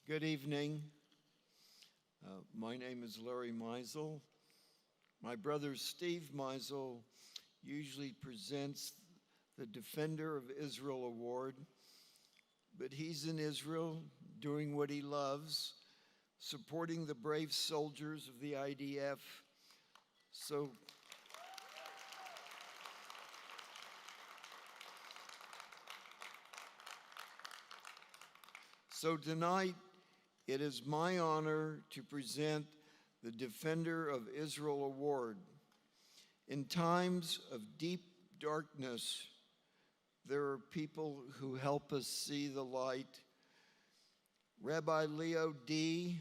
Good evening. My name is Larry Mizel. My brother Steve Mizel usually presents the Defender of Israel Award, but he's in Israel doing what he loves, supporting the brave soldiers of the IDF. So tonight, it is my honor to present the Defender of Israel Award. In times of deep darkness, there are people who help us see the light. Rabbi Leo D.,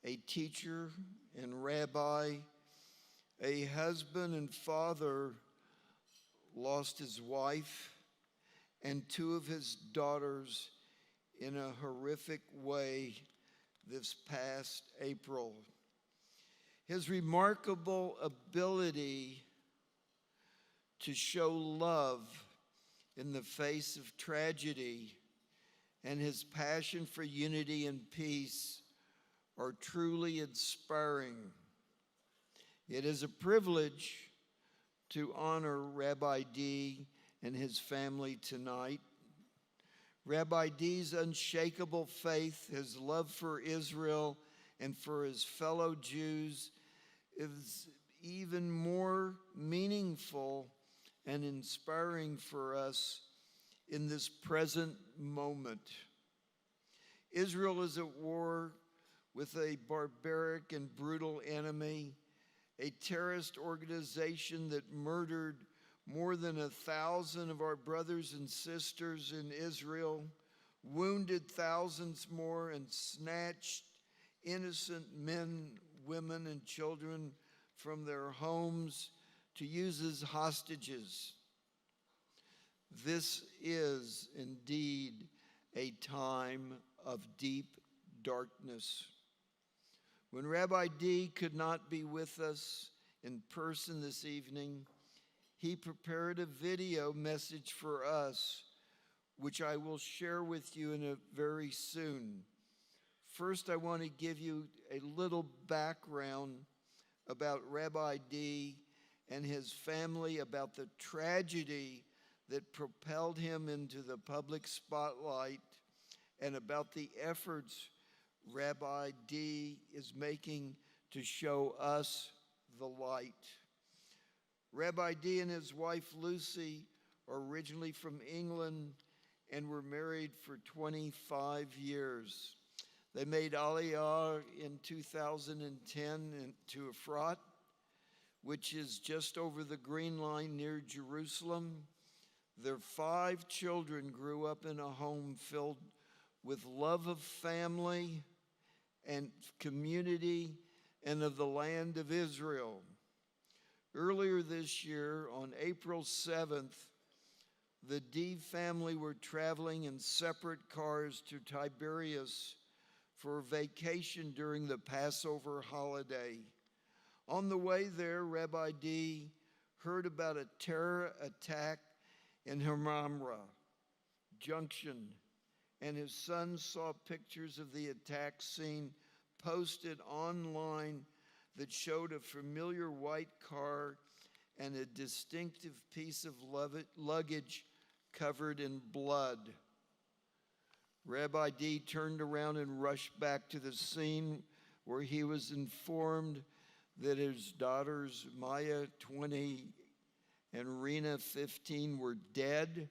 a teacher and rabbi, a husband and father, lost his wife and two of his daughters in a horrific way this past April. His remarkable ability to show love in the face of tragedy and his passion for unity and peace are truly inspiring. It is a privilege to honor Rabbi D and his family tonight. Rabbi D's unshakable faith, his love for Israel and for his fellow Jews is even more meaningful and inspiring for us in this present moment. Israel is at war with a barbaric and brutal enemy, a terrorist organization that murdered more than 1,000 of our brothers and sisters in Israel, wounded thousands more, and snatched innocent men, women, and children from their homes to use as hostages. This is indeed a time of deep darkness. When Rabbi D could not be with us in person this evening, he prepared a video message for us, which I will share with you in a very soon. First, I want to give you a little background about Rabbi D and his family, about the tragedy that propelled him into the public spotlight, and about the efforts Rabbi D is making to show us the light. Rabbi D and his wife Lucy are originally from England and were married for 25 years. They made Aliyah in 2010 to Efrat, which is just over the Green Line near Jerusalem. Their 5 children grew up in a home filled with love of family and community and of the land of Israel. Earlier this year, on April 7th, the D family were traveling in separate cars to Tiberias for a vacation during the Passover holiday. On the way there, Rabbi D heard about a terror attack in Hamamra Junction, and his son saw pictures of the attack scene posted online that showed a familiar white car and a distinctive piece of luggage covered in blood. Rabbi D turned around and rushed back to the scene, where he was informed that his daughters, Maya, 20, and Rena, 15, were dead,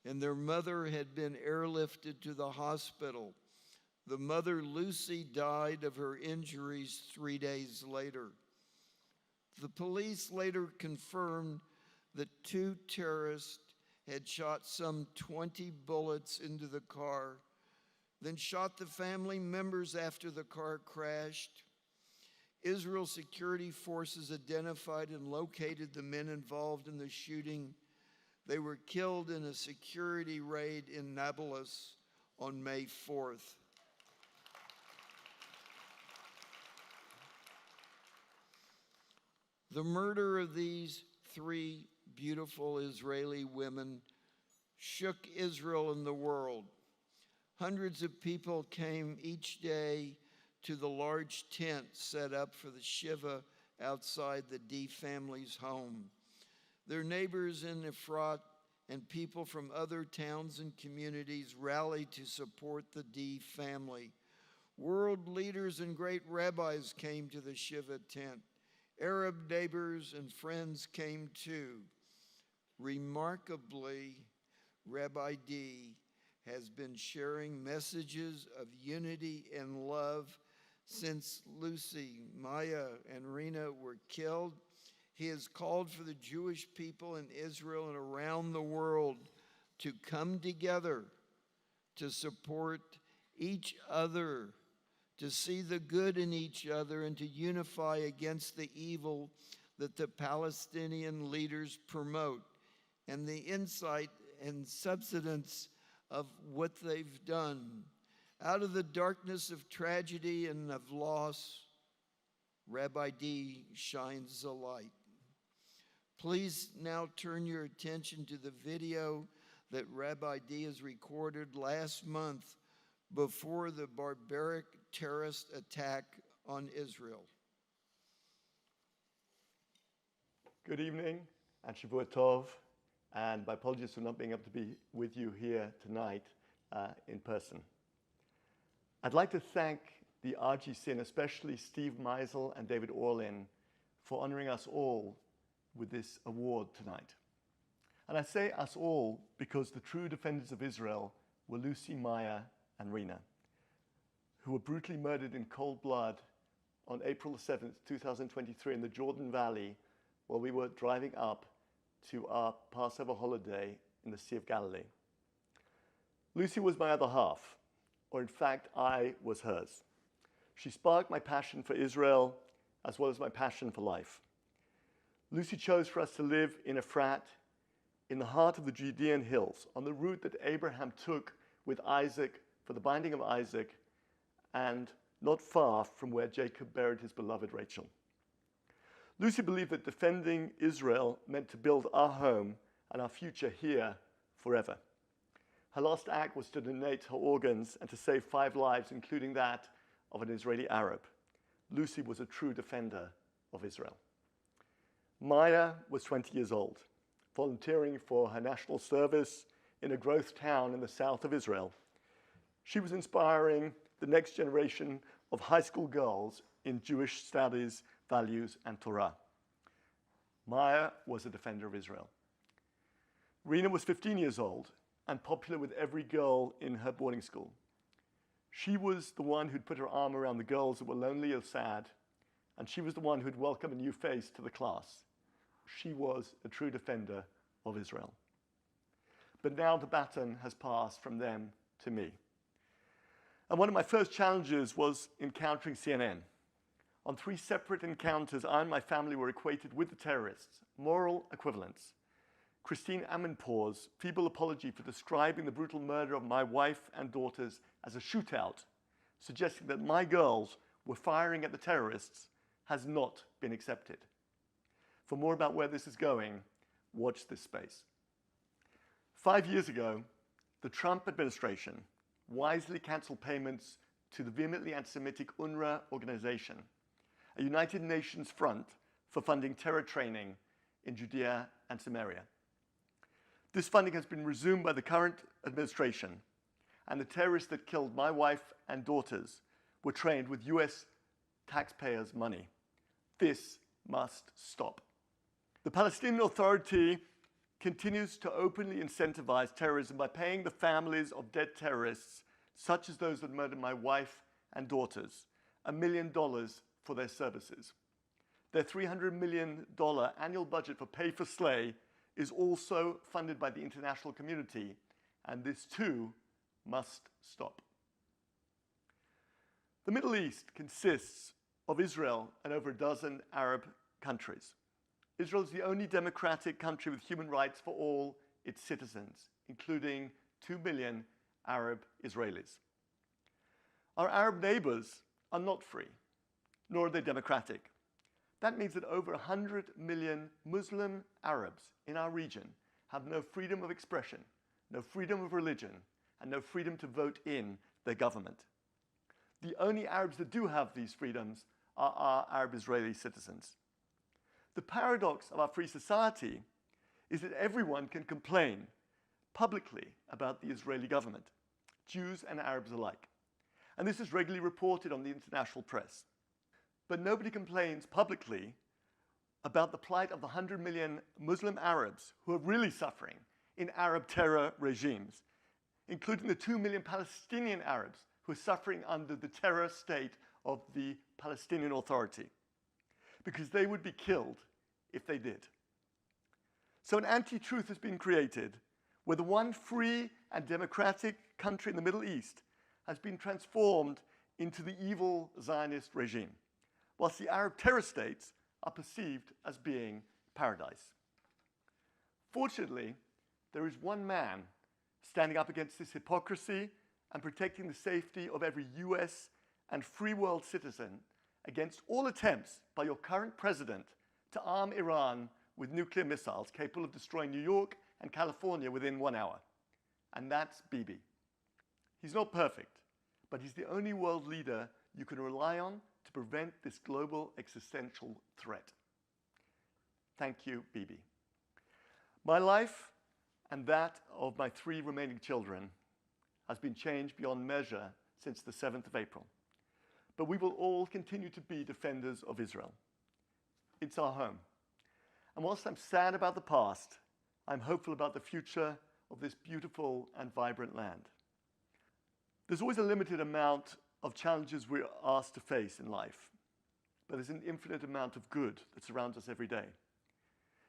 and their mother had been airlifted to the hospital. The mother, Lucy, died of her injuries 3 days later. The police later confirmed that 2 terrorists had shot some 20 bullets into the car, then shot the family members after the car crashed. Israel security forces identified and located the men involved in the shooting. They were killed in a security raid in Nablus on May 4th. The murder of these 3 beautiful Israeli women shook Israel and the world. Hundreds of people came each day to the large tent set up for the Shiva outside the D family's home. Their neighbors in Efrat and people from other towns and communities rallied to support the D family. World leaders and great rabbis came to the Shiva tent. Arab neighbors and friends came too. Remarkably, Rabbi D has been sharing messages of unity and love since Lucy, Maya, and Rena were killed. He has called for the Jewish people in Israel and around the world to come together, to support each other, to see the good in each other, and to unify against the evil that the Palestinian leaders promote, and the insight and substance of what they've done. Out of the darkness of tragedy and of loss, Rabbi D shines a light. Please now turn your attention to the video that Rabbi D has recorded last month before the barbaric terrorist attack on Israel. Good evening, and Shavua Tov, and my apologies for not being able to be with you here tonight in person. I'd like to thank the RJC, and especially Steve Mizel and David Orlin, for honoring us all with this award tonight. And I say us all because the true defenders of Israel were Lucy, Maya, and Rena, who were brutally murdered in cold blood on April 7th, 2023 in the Jordan Valley while we were driving up to our Passover holiday in the Sea of Galilee. Lucy was my other half, or in fact, I was hers. She sparked my passion for Israel as well as my passion for life. Lucy chose for us to live in Efrat, in the heart of the Judean hills, on the route that Abraham took with Isaac for the binding of Isaac, and not far from where Jacob buried his beloved Rachel. Lucy believed that defending Israel meant to build our home and our future here forever. Her last act was to donate her organs and to save 5 lives, including that of an Israeli Arab. Lucy was a true defender of Israel. Maya was 20 years old, volunteering for her national service in a growth town in the south of Israel. She was inspiring the next generation of high school girls in Jewish studies, values, and Torah. Maya was a defender of Israel. Rena was 15 years old and popular with every girl in her boarding school. She was the one who'd put her arm around the girls that were lonely or sad, and she was the one who'd welcome a new face to the class. She was a true defender of Israel. But now the baton has passed from them to me. And one of my first challenges was encountering CNN. On 3 separate encounters, I and my family were equated with the terrorists, moral equivalents. Christine Amanpour's feeble apology for describing the brutal murder of my wife and daughters as a shootout, suggesting that my girls were firing at the terrorists, has not been accepted. For more about where this is going, watch this space. 5 years ago, the Trump administration wisely canceled payments to the vehemently anti-Semitic UNRWA organization, a United Nations front for funding terror training in Judea and Samaria. This funding has been resumed by the current administration, and the terrorists that killed my wife and daughters were trained with US taxpayers' money. This must stop. The Palestinian Authority continues to openly incentivize terrorism by paying the families of dead terrorists, such as those that murdered my wife and daughters, $1 million for their services. Their $300 million annual budget for pay for slay is also funded by the international community, and this too must stop. The Middle East consists of Israel and over a dozen Arab countries. Israel is the only democratic country with human rights for all its citizens, including 2 million Arab Israelis. Our Arab neighbors are not free, nor are they democratic. That means that over 100 million Muslim Arabs in our region have no freedom of expression, no freedom of religion, and no freedom to vote in their government. The only Arabs that do have these freedoms are our Arab Israeli citizens. The paradox of our free society is that everyone can complain publicly about the Israeli government, Jews and Arabs alike. And this is regularly reported on the international press. But nobody complains publicly about the plight of the 100 million Muslim Arabs who are really suffering in Arab terror regimes, including the 2 million Palestinian Arabs who are suffering under the terror state of the Palestinian Authority, because they would be killed if they did. So an anti-truth has been created where the one free and democratic country in the Middle East has been transformed into the evil Zionist regime, whilst the Arab terror states are perceived as being paradise. Fortunately, there is one man standing up against this hypocrisy and protecting the safety of every US and free world citizen against all attempts by your current president to arm Iran with nuclear missiles capable of destroying New York and California within 1 hour. And that's Bibi. He's not perfect, but he's the only world leader you can rely on to prevent this global existential threat. Thank you, Bibi. My life and that of my 3 remaining children has been changed beyond measure since the 7th of April. But we will all continue to be defenders of Israel. It's our home. And whilst I'm sad about the past, I'm hopeful about the future of this beautiful and vibrant land. There's always a limited amount of challenges we're asked to face in life, but there's an infinite amount of good that surrounds us every day.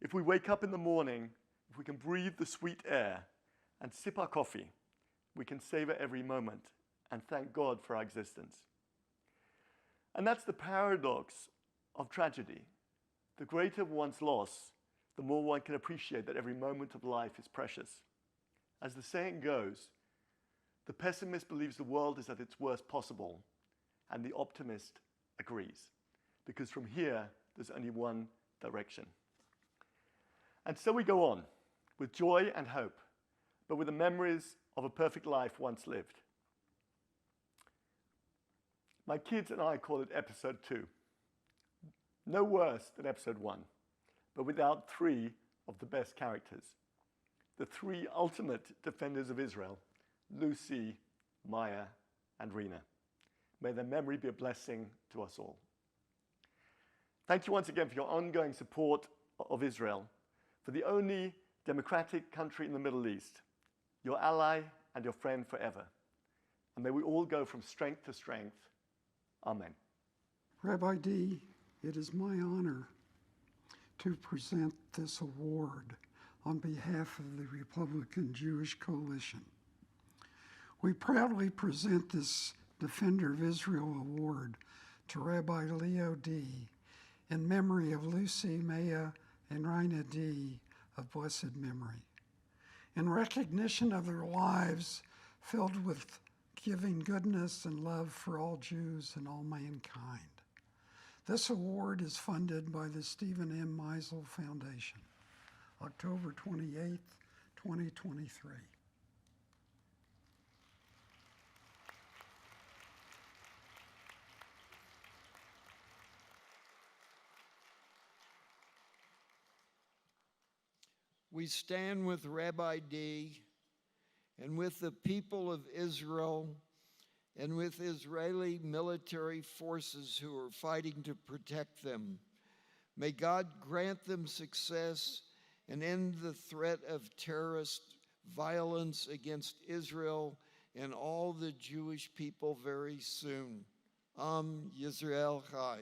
If we wake up in the morning, if we can breathe the sweet air and sip our coffee, we can savor every moment and thank God for our existence. And that's the paradox of tragedy. The greater one's loss, the more one can appreciate that every moment of life is precious. As the saying goes, the pessimist believes the world is at its worst possible, and the optimist agrees, because from here, there's only one direction. And so we go on, with joy and hope, but with the memories of a perfect life once lived. My kids and I call it episode 2. No worse than episode 1, but without 3 of the best characters. The 3 ultimate defenders of Israel, Lucy, Maya, and Rena. May their memory be a blessing to us all. Thank you once again for your ongoing support of Israel, for the only democratic country in the Middle East, your ally and your friend forever. And may we all go from strength to strength. Amen. Rabbi D, it is my honor to present this award on behalf of the Republican Jewish Coalition. We proudly present this Defender of Israel Award to Rabbi Leo D. in memory of Lucy, Maya, and Rina D. of blessed memory. In recognition of their lives filled with giving goodness and love for all Jews and all mankind. This award is funded by the Stephen M. Mizel Foundation, October 28th, 2023. We stand with Rabbi D and with the people of Israel and with Israeli military forces who are fighting to protect them. May God grant them success and end the threat of terrorist violence against Israel and all the Jewish people very soon. Am Yisrael Chai.